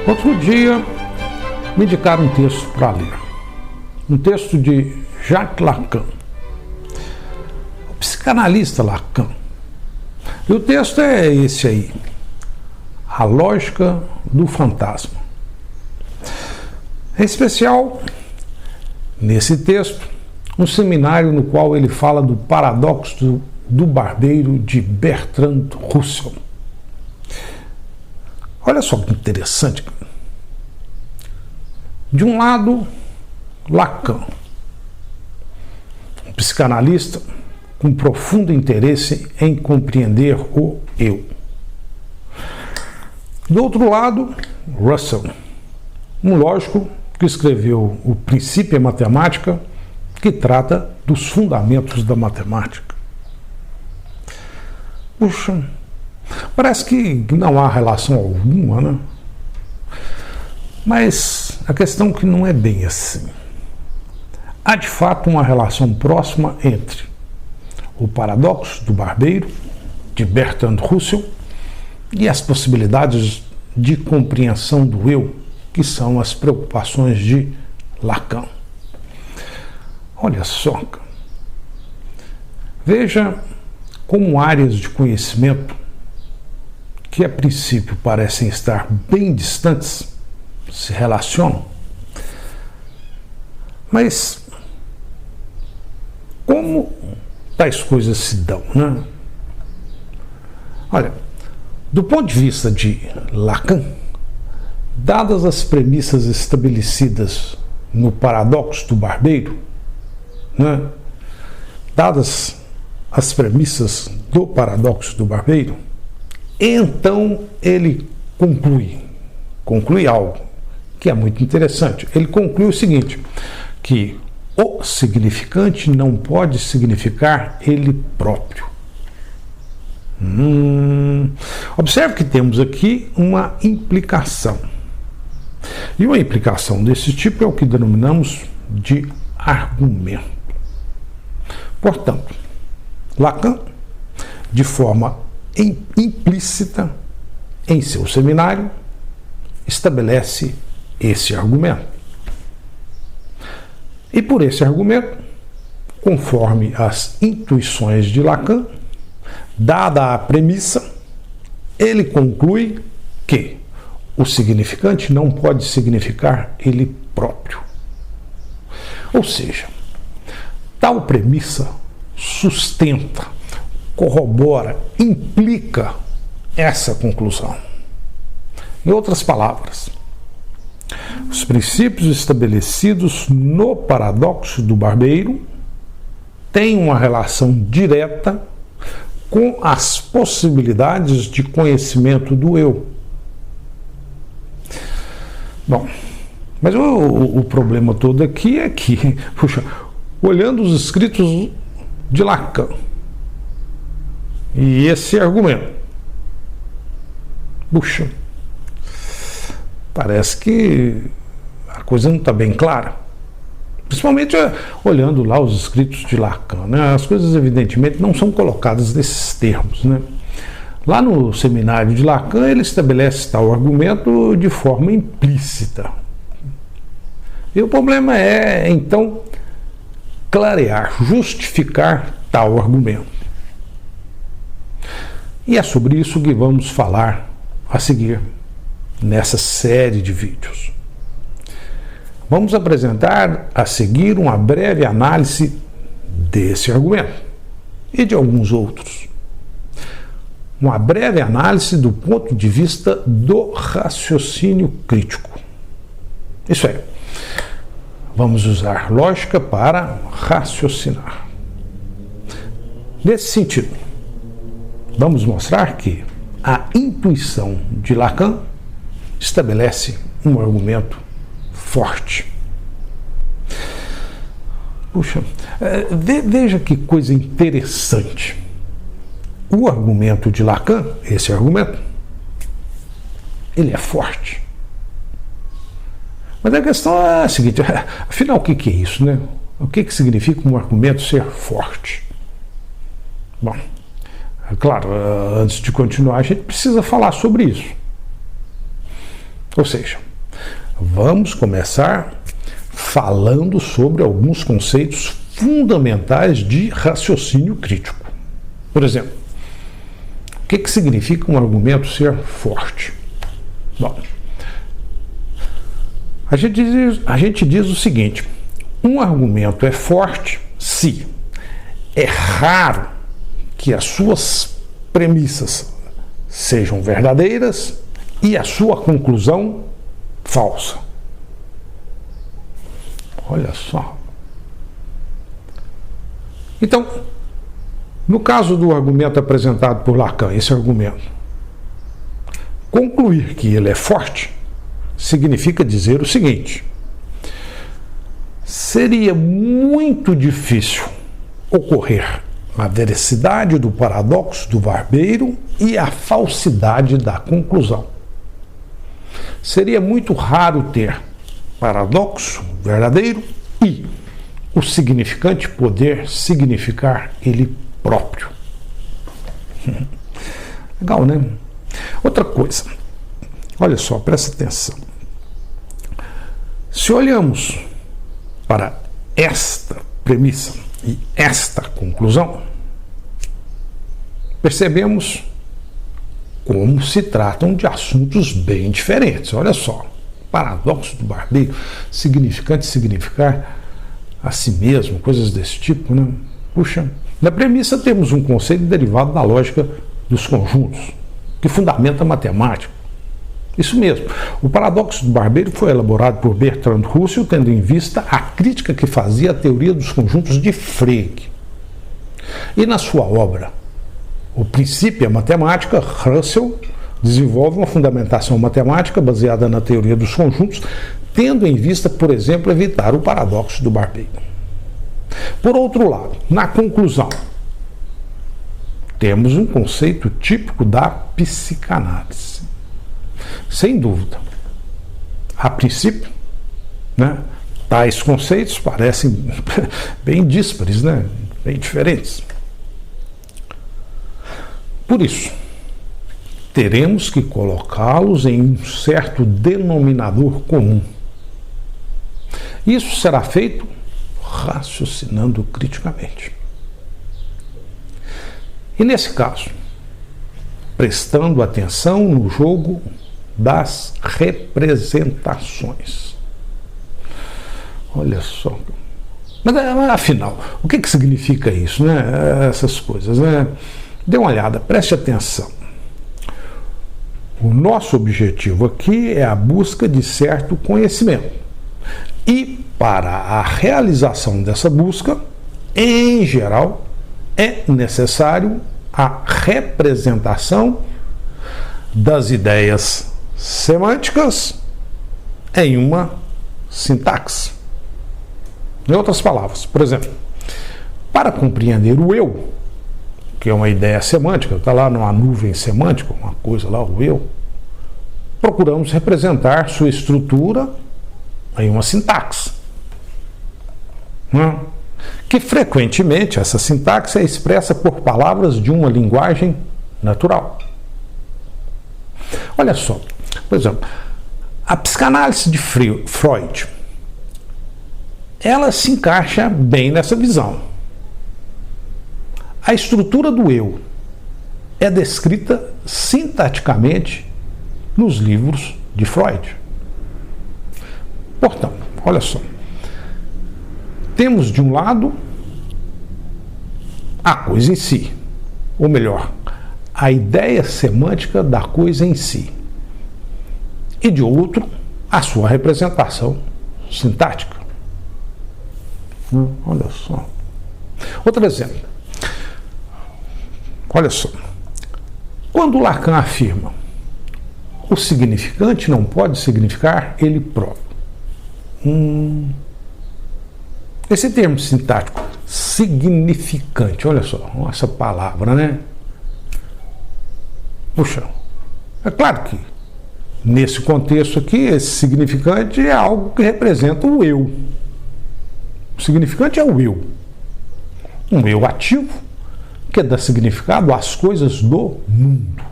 Outro dia me indicaram um texto para ler. Um texto de Jacques Lacan, o psicanalista Lacan. E o texto é esse aí: A Lógica do Fantasma. Em especial, nesse texto, um seminário no qual ele fala do paradoxo do barbeiro de Bertrand Russell. Olha só que interessante. De um lado, Lacan, um psicanalista com profundo interesse em compreender o eu. Do outro lado, Russell, um lógico que escreveu O Princípio à Matemática, que trata dos fundamentos da matemática. Puxa, parece que não há relação alguma, né? Mas a questão é que não é bem assim. Há de fato uma relação próxima entre o paradoxo do barbeiro, de Bertrand Russell, e as possibilidades de compreensão do eu, que são as preocupações de Lacan. Olha só, veja como áreas de conhecimento que a princípio parecem estar bem distantes se relacionam. Mas como tais coisas se dão, né? Olha, do ponto de vista de Lacan, dadas as premissas estabelecidas no paradoxo do barbeiro, né? Dadas as premissas do paradoxo do barbeiro, então ele conclui algo que é muito interessante. Ele conclui o seguinte, que o significante não pode significar ele próprio. Observe que temos aqui uma implicação. E uma implicação desse tipo é o que denominamos de argumento. Portanto, Lacan, de forma implícita, em seu seminário, estabelece esse argumento. E por esse argumento, conforme as intuições de Lacan, dada a premissa, ele conclui que o significante não pode significar ele próprio. Ou seja, tal premissa sustenta, corrobora, implica essa conclusão. Em outras palavras, os princípios estabelecidos no paradoxo do barbeiro têm uma relação direta com as possibilidades de conhecimento do eu. Bom, mas o problema todo aqui é que, puxa, olhando os escritos de Lacan e esse argumento, puxa, parece que a coisa não está bem clara. Principalmente olhando lá os escritos de Lacan, né? As coisas evidentemente não são colocadas nesses termos, né? Lá no seminário de Lacan ele estabelece tal argumento de forma implícita. E o problema é, então, clarear, justificar tal argumento. E é sobre isso que vamos falar a seguir nessa série de vídeos. Vamos apresentar a seguir uma breve análise desse argumento e de alguns outros. Uma breve análise do ponto de vista do raciocínio crítico. Isso é, vamos usar lógica para raciocinar. Nesse sentido, vamos mostrar que a intuição de Lacan estabelece um argumento forte. Puxa, veja que coisa interessante. O argumento de Lacan, esse argumento, ele é forte. Mas a questão é a seguinte, afinal, o que é isso, né? O que significa um argumento ser forte? Bom, é claro, antes de continuar, a gente precisa falar sobre isso. Ou seja, vamos começar falando sobre alguns conceitos fundamentais de raciocínio crítico. Por exemplo, o que significa um argumento ser forte? Bom, a gente diz o seguinte: um argumento é forte se é raro que as suas premissas sejam verdadeiras e a sua conclusão falsa. Olha só. Então, no caso do argumento apresentado por Lacan, esse argumento, concluir que ele é forte significa dizer o seguinte: seria muito difícil ocorrer a veracidade do paradoxo do barbeiro e a falsidade da conclusão. Seria muito raro ter paradoxo verdadeiro e o significante poder significar ele próprio. Legal, né? Outra coisa, olha só, presta atenção. Se olhamos para esta premissa e esta conclusão, percebemos como se tratam de assuntos bem diferentes. Olha só, paradoxo do barbeiro, significante significar a si mesmo, coisas desse tipo, né? Puxa, na premissa temos um conceito derivado da lógica dos conjuntos, que fundamenta a matemática. Isso mesmo, o paradoxo do barbeiro foi elaborado por Bertrand Russell, tendo em vista a crítica que fazia à teoria dos conjuntos de Frege. E na sua obra O Princípio e a Matemática, Russell desenvolve uma fundamentação matemática baseada na teoria dos conjuntos, tendo em vista, por exemplo, evitar o paradoxo do barbeiro. Por outro lado, na conclusão, temos um conceito típico da psicanálise. Sem dúvida, a princípio, né, tais conceitos parecem bem díspares, né, bem diferentes. Por isso, teremos que colocá-los em um certo denominador comum. Isso será feito raciocinando criticamente. E nesse caso, prestando atenção no jogo das representações. Olha só. Mas afinal, o que significa isso, né? Essas coisas, né? Dê uma olhada, preste atenção. O nosso objetivo aqui é a busca de certo conhecimento. E para a realização dessa busca, em geral, é necessário a representação das ideias semânticas em uma sintaxe. Em outras palavras, por exemplo, para compreender o eu, que é uma ideia semântica, está lá numa nuvem semântica, uma coisa lá, o eu, procuramos representar sua estrutura em uma sintaxe. Que frequentemente essa sintaxe é expressa por palavras de uma linguagem natural. Olha só, por exemplo, a psicanálise de Freud, ela se encaixa bem nessa visão. A estrutura do eu é descrita sintaticamente nos livros de Freud. Portanto, olha só, temos de um lado a coisa em si, ou melhor, a ideia semântica da coisa em si, e de outro, a sua representação sintática. Olha só. Outro exemplo. Olha só. Quando Lacan afirma o significante não pode significar ele próprio. Esse termo sintático, significante, olha só, essa palavra, né? Puxa, é claro que nesse contexto aqui, esse significante é algo que representa o eu. O significante é o eu. Um eu ativo, que dá significado às coisas do mundo.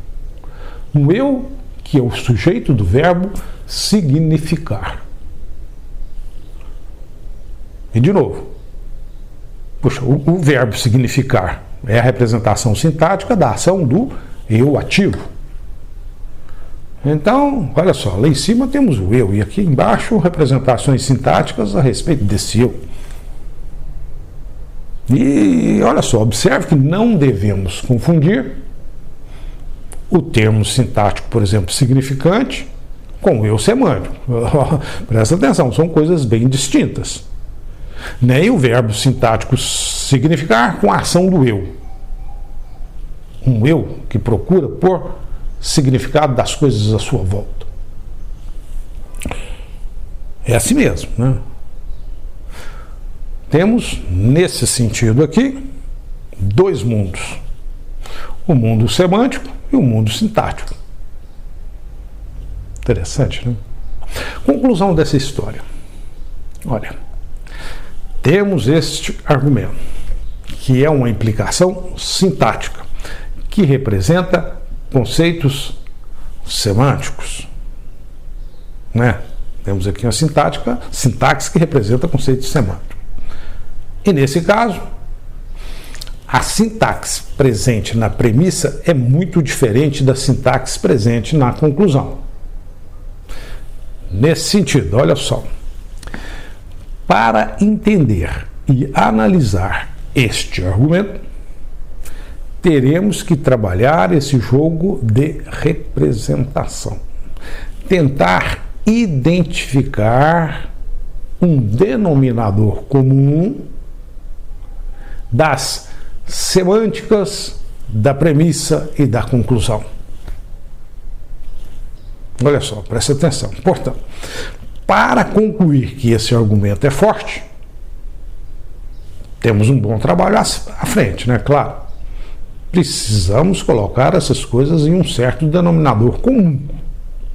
Um eu que é o sujeito do verbo significar. E de novo, puxa, o verbo significar é a representação sintática da ação do eu ativo. Então, olha só, lá em cima temos o eu e aqui embaixo representações sintáticas a respeito desse eu. E olha só, observe que não devemos confundir o termo sintático, por exemplo, significante, com o eu semântico. Presta atenção, são coisas bem distintas. Nem o verbo sintático significar com a ação do eu. Um eu que procura por significado das coisas à sua volta. É assim mesmo, né? Temos, nesse sentido aqui, dois mundos. O mundo semântico e o mundo sintático. Interessante, né? Conclusão dessa história. Olha, temos este argumento, que é uma implicação sintática, que representa conceitos semânticos, né? Temos aqui uma sintaxe que representa conceitos semânticos. E nesse caso, a sintaxe presente na premissa é muito diferente da sintaxe presente na conclusão. Nesse sentido, olha só, para entender e analisar este argumento, teremos que trabalhar esse jogo de representação. Tentar identificar um denominador comum das semânticas da premissa e da conclusão. Olha só, presta atenção. Portanto, para concluir que esse argumento é forte, temos um bom trabalho à frente, né? Claro. Precisamos colocar essas coisas em um certo denominador comum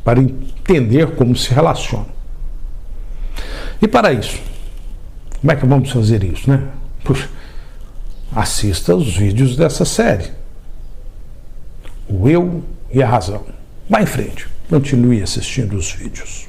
para entender como se relacionam. E para isso, como é que vamos fazer isso, né? Puxa, assista os vídeos dessa série. O eu e a razão. Vá em frente, continue assistindo os vídeos.